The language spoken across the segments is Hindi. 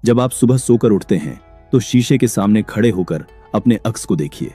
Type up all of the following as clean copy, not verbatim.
जब आप सुबह सोकर उठते हैं तो शीशे के सामने खड़े होकर अपने अक्स को देखिए।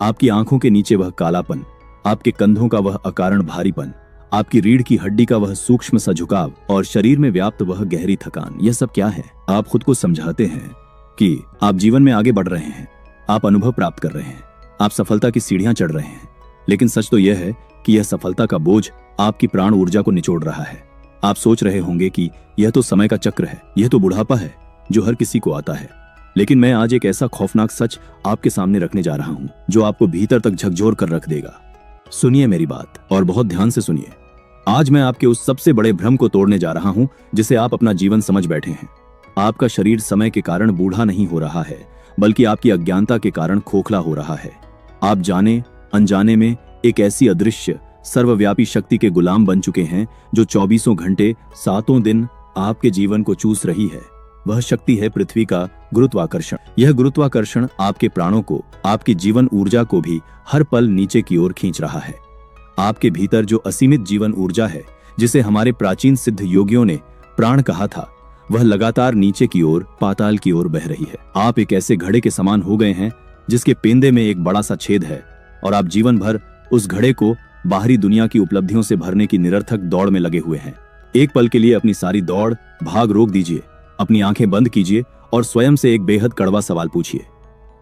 आपकी आंखों के नीचे वह कालापन, आपके कंधों का वह अकारण भारीपन, आपकी रीढ़ की हड्डी का वह सूक्ष्म सा झुकाव और शरीर में व्याप्त वह गहरी थकान, यह सब क्या है? आप खुद को समझाते हैं कि आप जीवन में आगे बढ़ रहे हैं, आप अनुभव प्राप्त कर रहे हैं, आप सफलता की सीढ़ियां चढ़ रहे हैं। लेकिन सच तो यह है कि यह सफलता का बोझ आपकी प्राण ऊर्जा को निचोड़ रहा है। आप सोच रहे होंगे कि यह तो समय का चक्र है, यह तो बुढ़ापा है जो हर किसी को आता है। लेकिन मैं आज एक ऐसा खौफनाक सच आपके सामने रखने जा रहा हूं जो आपको भीतर तक झकझोर कर रख देगा। सुनिए मेरी बात और बहुत ध्यान से सुनिए। आज मैं आपके उस सबसे बड़े भ्रम को तोड़ने जा रहा हूं जिसे आप अपना जीवन समझ बैठे हैं। आपका शरीर समय के कारण बूढ़ा नहीं हो रहा है, बल्कि आपकी अज्ञानता के कारण खोखला हो रहा है। आप जाने अनजाने में एक ऐसी अदृश्य सर्वव्यापी शक्ति के गुलाम बन चुके हैं जो 24 घंटे 7 दिन आपके जीवन को चूस रही है। वह शक्ति है पृथ्वी का गुरुत्वाकर्षण। यह गुरुत्वाकर्षण आपके प्राणों को, आपकी जीवन ऊर्जा को भी हर पल नीचे की ओर खींच रहा है। आपके भीतर जो असीमित जीवन ऊर्जा है, जिसे हमारे प्राचीन सिद्ध योगियों ने प्राण कहा था, वह लगातार नीचे की ओर, पाताल की ओर बह रही है। आप एक ऐसे घड़े के समान हो गए हैं जिसके पेंदे में एक बड़ा सा छेद है और आप जीवन भर उस घड़े को बाहरी दुनिया की उपलब्धियों से भरने की निरर्थक दौड़ में लगे हुए हैं। एक पल के लिए अपनी सारी दौड़ भाग रोक दीजिए, अपनी आंखें बंद कीजिए और स्वयं से एक बेहद कड़वा सवाल पूछिए।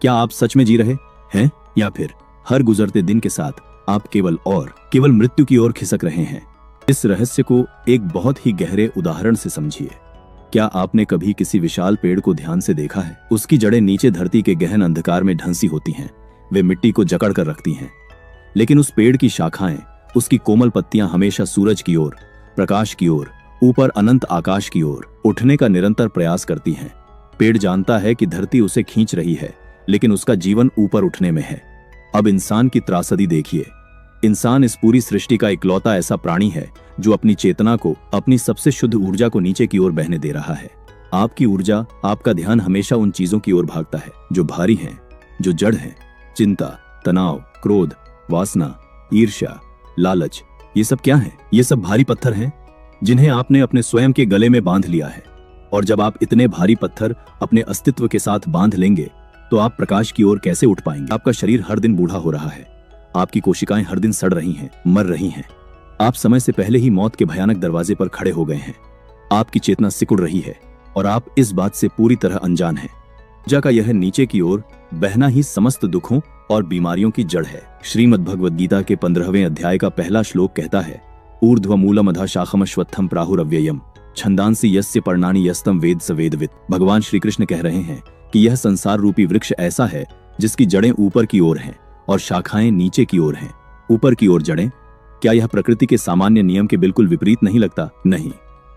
क्या आप सच में जी रहे हैं या फिर हर गुजरते दिन के साथ आप केवल मृत्यु की ओर खिसक रहे हैं? इस रहस्य को एक बहुत ही गहरे उदाहरण से समझिए। क्या आपने कभी किसी विशाल पेड़ को ध्यान से देखा है? उसकी जड़ें नीचे धरती के गहन अंधकार में ढंसी होती हैं, वे मिट्टी को जकड़ कर रखती हैं। लेकिन उस पेड़ की शाखाएं, उसकी कोमल पत्तियां हमेशा सूरज की ओर, प्रकाश की ओर, ऊपर अनंत आकाश की ओर उठने का निरंतर प्रयास करती हैं। पेड़ जानता है कि धरती उसे खींच रही है, लेकिन उसका जीवन ऊपर उठने में है। अब इंसान की त्रासदी देखिए। इंसान इस पूरी सृष्टि का इकलौता ऐसा प्राणी है जो अपनी चेतना को, अपनी सबसे शुद्ध ऊर्जा को नीचे की ओर बहने दे रहा है। आपकी ऊर्जा, आपका ध्यान हमेशा उन चीजों की ओर भागता है जो भारी हैं, जो जड़ हैं। चिंता, तनाव, क्रोध, वासना, ईर्ष्या, लालच, ये सब क्या है? ये सब भारी पत्थर हैं जिन्हें आपने अपने स्वयं के गले में बांध लिया है। और जब आप इतने भारी पत्थर अपने अस्तित्व के साथ बांध लेंगे तो आप प्रकाश की ओर कैसे उठ पाएंगे? आपका शरीर हर दिन बूढ़ा हो रहा है, आपकी कोशिकाएं हर दिन सड़ रही हैं, मर रही हैं। आप समय से पहले ही मौत के भयानक दरवाजे पर खड़े हो गए हैं। आपकी चेतना सिकुड़ रही है और आप इस बात से पूरी तरह अनजान हैं। ऊर्जा का यह नीचे की ओर बहना ही समस्त दुखों और बीमारियों की जड़ है। श्रीमद् भगवद गीता के 15वें अध्याय का पहला श्लोक कहता है, ऊर्ध्व मूलम अधः शाखम अश्वत्थम प्राहुरव्ययम् छंदांसि यस्य पर्णानि यस्तम वेद स वेदवित्। भगवान श्री कृष्ण कह रहे हैं कि यह संसार रूपी वृक्ष ऐसा है जिसकी जड़ें ऊपर की ओर हैं और शाखाएं नीचे की ओर हैं। ऊपर की ओर जड़ें, क्या यह प्रकृति के सामान्य नियम के बिल्कुल विपरीत नहीं लगता? नहीं,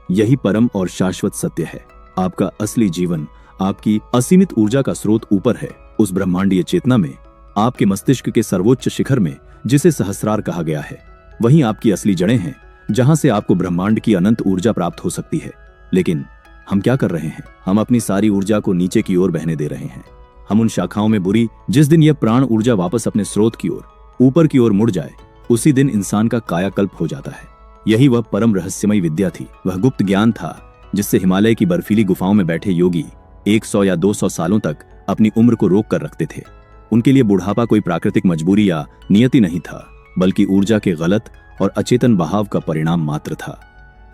यही परम और शाश्वत सत्य है। आपका असली जीवन, आपकी असीमित ऊर्जा का स्रोत ऊपर है, उस ब्रह्मांडीय चेतना में, आपके मस्तिष्क के सर्वोच्च शिखर में, जिसे सहस्रार कहा गया है। वहीं आपकी असली जड़ें हैं जहां से आपको ब्रह्मांड की अनंत ऊर्जा प्राप्त हो सकती है। लेकिन हम क्या कर रहे हैं? हम अपनी सारी ऊर्जा को नीचे की ओर बहने दे रहे हैं। हम उन शाखाओं में बुरी, जिस दिन यह प्राण ऊर्जा वापस अपने स्रोत की ओर, ऊपर की ओर मुड़ जाए, उसी दिन इंसान का कायाकल्प हो जाता है। यही वह परम रहस्यमयी विद्या थी, वह गुप्त ज्ञान था जिससे हिमालय की बर्फीली गुफाओं में बैठे योगी 100 या 200 सालों तक अपनी उम्र को रोक कर रखते थे। उनके लिए बुढ़ापा कोई प्राकृतिक मजबूरी या नियति नहीं था, बल्कि ऊर्जा के गलत और अचेतन बहाव का परिणाम मात्र था।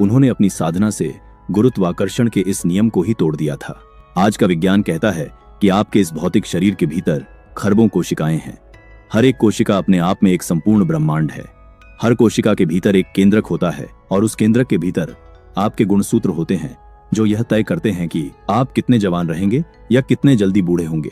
उन्होंने अपनी साधना से गुरुत्वाकर्षण के इस नियम को ही तोड़ दिया था। आज का विज्ञान कहता है कि आपके इस भौतिक शरीर के भीतर खरबों कोशिकाएं हैं। हर एक कोशिका अपने आप में एक संपूर्ण ब्रह्मांड है। हर कोशिका के भीतर एक केंद्रक होता है और उस केंद्रक के भीतर आपके गुणसूत्र होते हैं जो यह तय करते हैं कि आप कितने जवान रहेंगे या कितने जल्दी बूढ़े होंगे।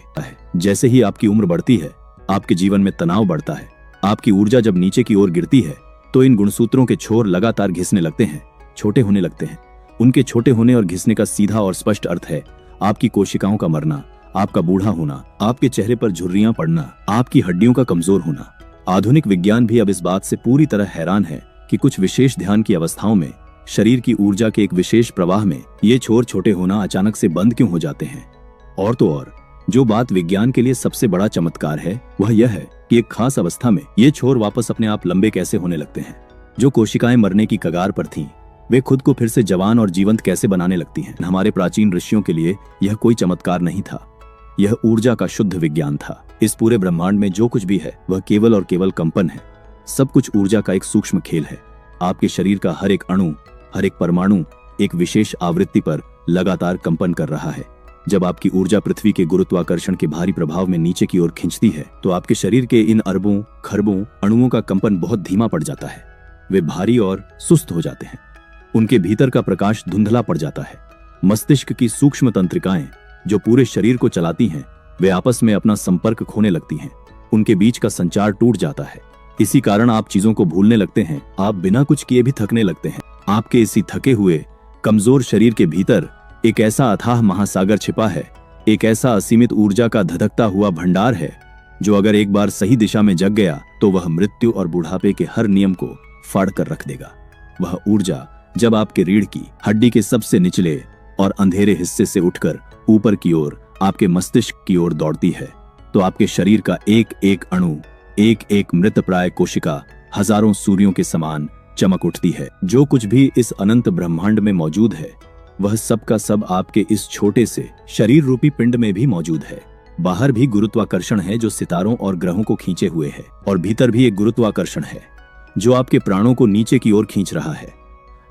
जैसे ही आपकी उम्र बढ़ती है, आपके जीवन में तनाव बढ़ता है। आपकी ऊर्जा जब नीचे की ओर गिरती है तो इन गुणसूत्रों के छोर लगातार घिसने लगते हैं, छोटे होने लगते हैं। उनके छोटे होने और घिसने का सीधा और स्पष्ट अर्थ है आपकी कोशिकाओं का मरना, आपका बूढ़ा होना, आपके चेहरे पर झुर्रियां पड़ना, आपकी हड्डियों का कमजोर होना। आधुनिक विज्ञान भी अब इस बात से पूरी तरह हैरान है कि कुछ विशेष ध्यान की अवस्थाओं में, शरीर की ऊर्जा के एक विशेष प्रवाह में ये छोर छोटे होना अचानक से बंद क्यों हो जाते हैं। और तो और, जो बात विज्ञान के लिए सबसे बड़ा चमत्कार है वह यह है कि एक खास अवस्था में ये छोर वापस अपने आप लंबे कैसे होने लगते हैं। जो कोशिकाएं मरने की कगार पर थीं, वे खुद को फिर से जवान और जीवंत कैसे बनाने लगती हैं। हमारे प्राचीन ऋषियों के लिए यह कोई चमत्कार नहीं था, यह ऊर्जा का शुद्ध विज्ञान था। इस पूरे ब्रह्मांड में जो कुछ भी है वह केवल और केवल कंपन है। सब कुछ ऊर्जा का एक सूक्ष्म खेल है। आपके शरीर का हर एक अणु, हर एक परमाणु एक विशेष आवृत्ति पर लगातार कंपन कर रहा है। जब आपकी ऊर्जा पृथ्वी के गुरुत्वाकर्षण के भारी प्रभाव में नीचे की ओर खींचती है तो आपके शरीर के इन अरबों खरबों अणुओं का कंपन बहुत धीमा पड़ जाता है। वे भारी और सुस्त हो जाते हैं। उनके भीतर का प्रकाश धुंधला पड़ जाता है। मस्तिष्क की सूक्ष्म तंत्रिकाएं जो पूरे शरीर को चलाती हैं, वे आपस में अपना संपर्क खोने लगती हैं। उनके बीच का संचार टूट जाता है। इसी कारण आप चीजों को भूलने लगते हैं। आप बिना कुछ किए भी थकने लगते हैं। आपके इसी थके हुए कमजोर शरीर के भीतर एक ऐसा अथाह महासागर छिपा है, एक ऐसा असीमित ऊर्जा का धधकता हुआ भंडार है जो अगर एक बार सही दिशा में जग गया तो वह मृत्यु और बुढ़ापे के हर नियम को फाड़ कर रख देगा। वह ऊर्जा जब आपके रीढ़ की हड्डी के सबसे निचले और अंधेरे हिस्से से उठकर ऊपर की ओर आपके मस्तिष्क की ओर दौड़ती है तो आपके शरीर का एक एक अणु, एक एक मृतप्राय कोशिका हजारों सूर्यों के समान चमक उठती है। जो कुछ भी इस अनंत ब्रह्मांड में मौजूद है वह सब का सब आपके इस छोटे से शरीर रूपी पिंड में भी मौजूद है। बाहर भी गुरुत्वाकर्षण है जो सितारों और ग्रहों को खींचे हुए है, और भीतर भी एक गुरुत्वाकर्षण है जो आपके प्राणों को नीचे की ओर खींच रहा है।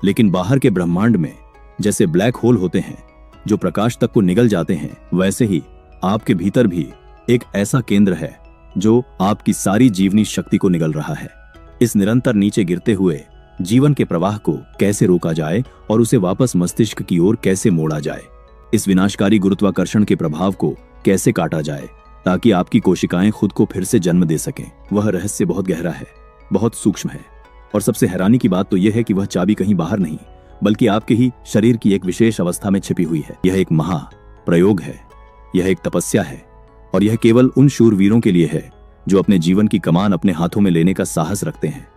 लेकिन बाहर के ब्रह्मांड में जैसे ब्लैक होल होते हैं जो प्रकाश तक को निगल जाते हैं, वैसे ही आपके भीतर भी एक ऐसा केंद्र है जो आपकी सारी जीवनी शक्ति को निगल रहा है। इस निरंतर नीचे गिरते हुए जीवन के प्रवाह को कैसे रोका जाए और उसे वापस मस्तिष्क की ओर कैसे मोड़ा जाए, इस विनाशकारी गुरुत्वाकर्षण के प्रभाव को कैसे काटा जाए ताकि आपकी कोशिकाएं खुद को फिर से जन्म दे सकें, वह रहस्य बहुत गहरा है, बहुत सूक्ष्म है। और सबसे हैरानी की बात तो यह है कि वह चाबी कहीं बाहर नहीं बल्कि आपके ही शरीर की एक विशेष अवस्था में छिपी हुई है। यह एक महा प्रयोग है, यह एक तपस्या है, और यह केवल उन शूरवीरों के लिए है जो अपने जीवन की कमान अपने हाथों में लेने का साहस रखते हैं।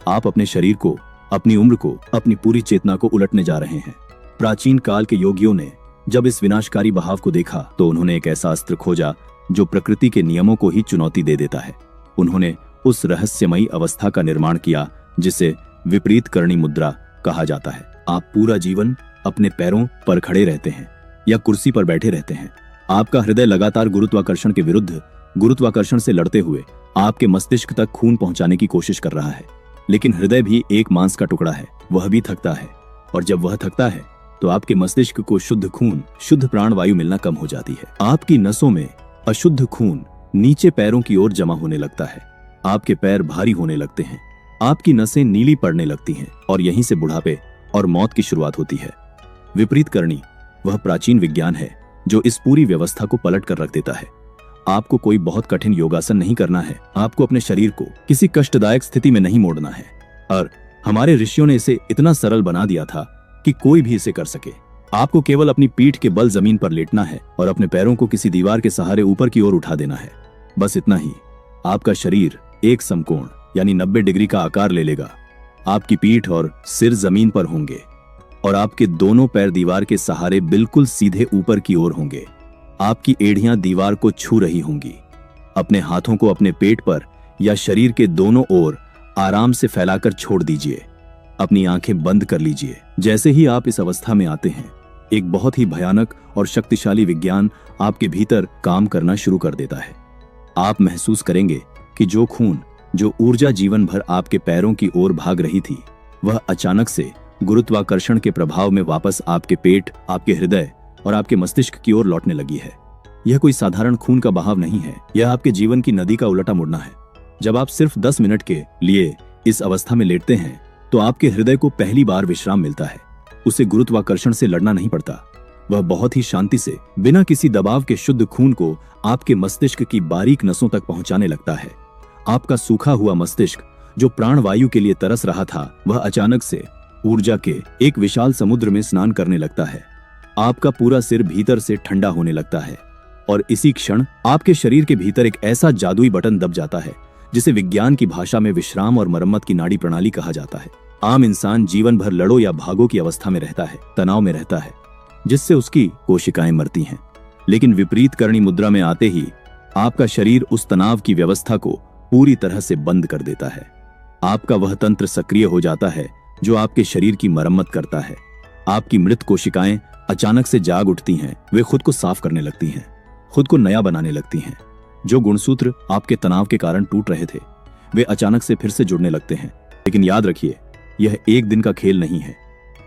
आप अपने शरीर को, अपनी उम्र को, अपनी पूरी चेतना को उलटने जा रहे हैं। प्राचीन काल के योगियों ने जब इस विनाशकारी बहाव को देखा तो उन्होंने एक ऐसा अस्त्र खोजा जो प्रकृति के नियमों को ही चुनौती दे देता है। उन्होंने उस रहस्यमयी अवस्था का निर्माण किया जिसे विपरीत करणी मुद्रा कहा जाता है। आप पूरा जीवन अपने पैरों पर खड़े रहते हैं या कुर्सी पर बैठे रहते हैं। आपका हृदय लगातार गुरुत्वाकर्षण के विरुद्ध गुरुत्वाकर्षण से लड़ते हुए आपके मस्तिष्क तक खून पहुंचाने की कोशिश कर रहा है। लेकिन हृदय भी एक मांस का टुकड़ा है, वह भी थकता है, और जब वह थकता है तो आपके मस्तिष्क को शुद्ध खून, शुद्ध प्राणवायु मिलना कम हो जाती है। आपकी नसों में अशुद्ध खून नीचे पैरों की ओर जमा होने लगता है। आपके पैर भारी होने लगते हैं, आपकी नसें नीली पड़ने लगती हैं, और यहीं से बुढ़ापे और मौत की शुरुआत होती है। विपरीत करणी वह प्राचीन विज्ञान है जो इस पूरी व्यवस्था को पलट कर रख देता है। आपको कोई बहुत कठिन योगासन नहीं करना है, आपको अपने शरीर को किसी कष्टदायक स्थिति में नहीं मोड़ना है, और हमारे ऋषियों ने इसे इतना सरल बना दिया था कि कोई भी इसे कर सके। आपको केवल अपनी पीठ के बल जमीन पर लेटना है और अपने पैरों को किसी दीवार के सहारे ऊपर की ओर उठा देना है। बस इतना ही। आपका शरीर एक समकोण यानी 90 डिग्री का आकार ले लेगा। आपकी पीठ और सिर जमीन पर होंगे और आपके दोनों पैर दीवार के सहारे बिल्कुल सीधे ऊपर की ओर होंगे। आपकी एड़ियां दीवार को छू रही होंगी। अपने हाथों को अपने पेट पर या शरीर के दोनों ओर आराम से फैलाकर छोड़ दीजिए। अपनी आंखें बंद कर लीजिए। जैसे ही आप इस अवस्था में आते हैं, एक बहुत ही भयानक और शक्तिशाली विज्ञान आपके भीतर काम करना शुरू कर देता है। आप महसूस करेंगे कि जो खून, जो ऊर्जा जीवन भर आपके पैरों की ओर भाग रही थी, वह अचानक से गुरुत्वाकर्षण के प्रभाव में वापस आपके पेट, आपके हृदय और आपके मस्तिष्क की ओर लौटने लगी है। यह कोई साधारण खून का बहाव नहीं है, यह आपके जीवन की नदी का उलटा मुड़ना है। जब आप सिर्फ 10 मिनट के लिए इस अवस्था में लेटते हैं तो आपके हृदय को पहली बार विश्राम मिलता है। उसे गुरुत्वाकर्षण से लड़ना नहीं पड़ता। वह बहुत ही शांति से, बिना किसी दबाव के शुद्ध खून को आपके मस्तिष्क की बारीक नसों तक पहुंचाने लगता है। आपका सूखा हुआ मस्तिष्क जो प्राणवायु के लिए तरस रहा था, वह अचानक से ऊर्जा के एक विशाल समुद्र में स्नान करने लगता है। आपका पूरा सिर भीतर से ठंडा होने लगता है और इसी क्षण आपके शरीर के भीतर एक ऐसा जादुई बटन दब जाता है जिसे विज्ञान की भाषा में विश्राम और मरम्मत की नाड़ी प्रणाली कहा जाता है। आम इंसान जीवन भर लड़ो या भागो की अवस्था में रहता है, तनाव में रहता है, जिससे उसकी कोशिकाएं मरती हैं। लेकिन विपरीत करणी मुद्रा में आते ही आपका शरीर उस तनाव की व्यवस्था को पूरी तरह से बंद कर देता है। आपका वह तंत्र सक्रिय हो जाता है जो आपके शरीर की मरम्मत करता है। आपकी मृत कोशिकाएं अचानक से जाग उठती हैं, वे खुद को साफ करने लगती हैं, खुद को नया बनाने लगती हैं। जो गुणसूत्र आपके तनाव के कारण टूट रहे थे, वे अचानक से फिर से जुड़ने लगते हैं। लेकिन याद रखिए, यह एक दिन का खेल नहीं है।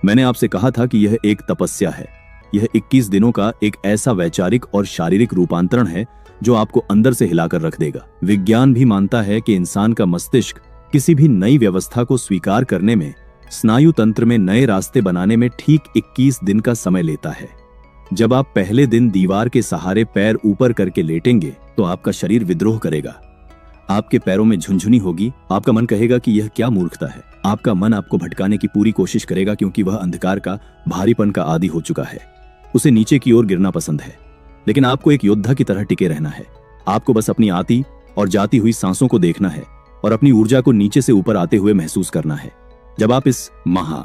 मैंने आपसे कहा था कि यह एक तपस्या है। यह 21 दिनों का एक ऐसा वैचारिक और शारीरिक रूपांतरण है जो आपको अंदर से हिलाकर रख देगा। विज्ञान भी मानता है कि इंसान का मस्तिष्क किसी भी नई व्यवस्था को स्वीकार करने में, स्नायु तंत्र में नए रास्ते बनाने में ठीक 21 दिन का समय लेता है। जब आप पहले दिन दीवार के सहारे पैर ऊपर करके लेटेंगे तो आपका शरीर विद्रोह करेगा। आपके पैरों में झुनझुनी होगी। आपका मन कहेगा कि यह क्या मूर्खता है। आपका मन आपको भटकाने की पूरी कोशिश करेगा, क्योंकि वह अंधकार का भारीपन का आदी हो चुका है। उसे नीचे की ओर गिरना पसंद है। लेकिन आपको एक योद्धा की तरह टिके रहना है। आपको बस अपनी आती और जाती हुई सांसों को देखना है और अपनी ऊर्जा को नीचे से ऊपर आते हुए महसूस करना है। जब आप इस महा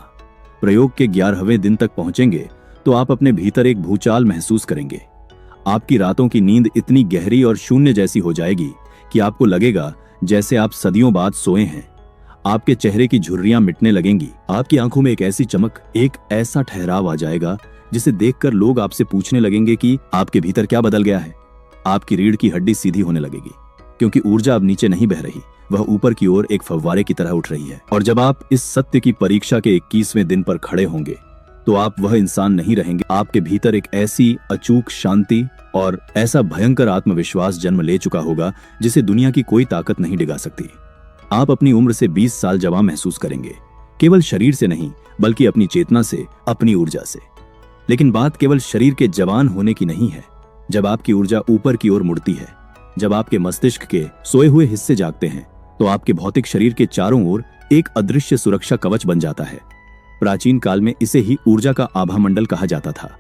प्रयोग के 11वें दिन तक पहुंचेंगे तो आप अपने भीतर एक भूचाल महसूस करेंगे। आपकी रातों की नींद इतनी गहरी और शून्य जैसी हो जाएगी कि आपको लगेगा जैसे आप सदियों बाद सोए हैं। आपके चेहरे की झुर्रियां मिटने लगेंगी। आपकी आंखों में एक ऐसी चमक, एक ऐसा ठहराव आ जाएगा जिसे देखकर लोग आपसे पूछने लगेंगे कि आपके भीतर क्या बदल गया है। आपकी रीढ़ की हड्डी सीधी होने लगेगी, क्योंकि ऊर्जा अब नीचे नहीं बह रही, वह ऊपर की ओर एक फव्वारे की तरह उठ रही है। और जब आप इस सत्य की परीक्षा के 21वें दिन पर खड़े होंगे तो आप वह इंसान नहीं रहेंगे। आपके भीतर एक ऐसी अचूक शांति और ऐसा भयंकर आत्मविश्वास जन्म ले चुका होगा जिसे दुनिया की कोई ताकत नहीं डिगा सकती। आप अपनी उम्र से 20 साल जवान महसूस करेंगे, केवल शरीर से नहीं बल्कि अपनी चेतना से, अपनी ऊर्जा से। लेकिन बात केवल शरीर के जवान होने की नहीं है। जब आपकी ऊर्जा ऊपर की ओर मुड़ती है, जब आपके मस्तिष्क के सोए हुए हिस्से जागते हैं, तो आपके भौतिक शरीर के चारों ओर एक अदृश्य सुरक्षा कवच बन जाता है। प्राचीन काल में इसे ही ऊर्जा का आभा मंडल कहा जाता था।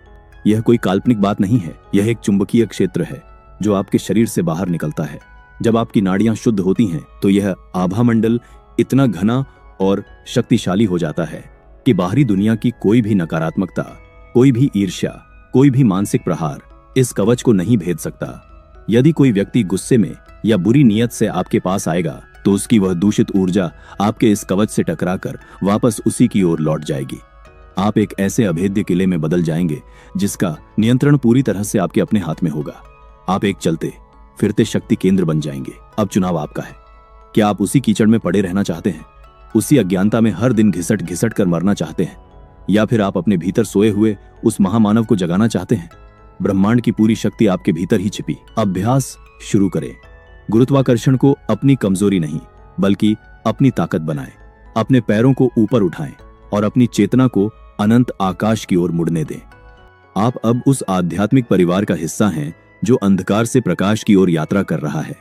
यह कोई काल्पनिक बात नहीं है, यह एक चुंबकीय क्षेत्र है जो आपके शरीर से बाहर निकलता है। जब आपकी नाड़ियां शुद्ध होती हैं तो यह आभा मंडल इतना घना और शक्तिशाली हो जाता है कि बाहरी दुनिया की कोई भी नकारात्मकता, कोई भी ईर्ष्या, कोई भी मानसिक प्रहार इस कवच को नहीं भेद सकता। यदि कोई व्यक्ति गुस्से में या बुरी नीयत से आपके पास आएगा तो उसकी वह दूषित ऊर्जा आपके इस कवच से टकराकर वापस उसी की ओर लौट जाएगी। आप एक ऐसे अभेद्य किले में बदल जाएंगे जिसका नियंत्रण पूरी तरह से आपके अपने हाथ में होगा। आप एक चलते फिरते शक्ति केंद्र बन जाएंगे। अब चुनाव आपका है। क्या आप उसी कीचड़ में पड़े रहना चाहते हैं, उसी अज्ञानता में हर दिन घिसट घिसट कर मरना चाहते हैं, या फिर आप अपने भीतर सोए हुए उस महामानव को जगाना चाहते हैं? ब्रह्मांड की पूरी शक्ति आपके भीतर ही छिपी। अभ्यास शुरू करें। गुरुत्वाकर्षण को अपनी कमजोरी नहीं बल्कि अपनी ताकत बनाएं। अपने पैरों को ऊपर उठाएं और अपनी चेतना को अनंत आकाश की ओर मुड़ने दें। आप अब उस आध्यात्मिक परिवार का हिस्सा हैं जो अंधकार से प्रकाश की ओर यात्रा कर रहा है।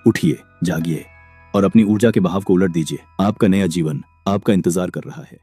उठिए, जागिए और अपनी ऊर्जा के बहाव को उलट दीजिए। आपका नया जीवन आपका इंतजार कर रहा है।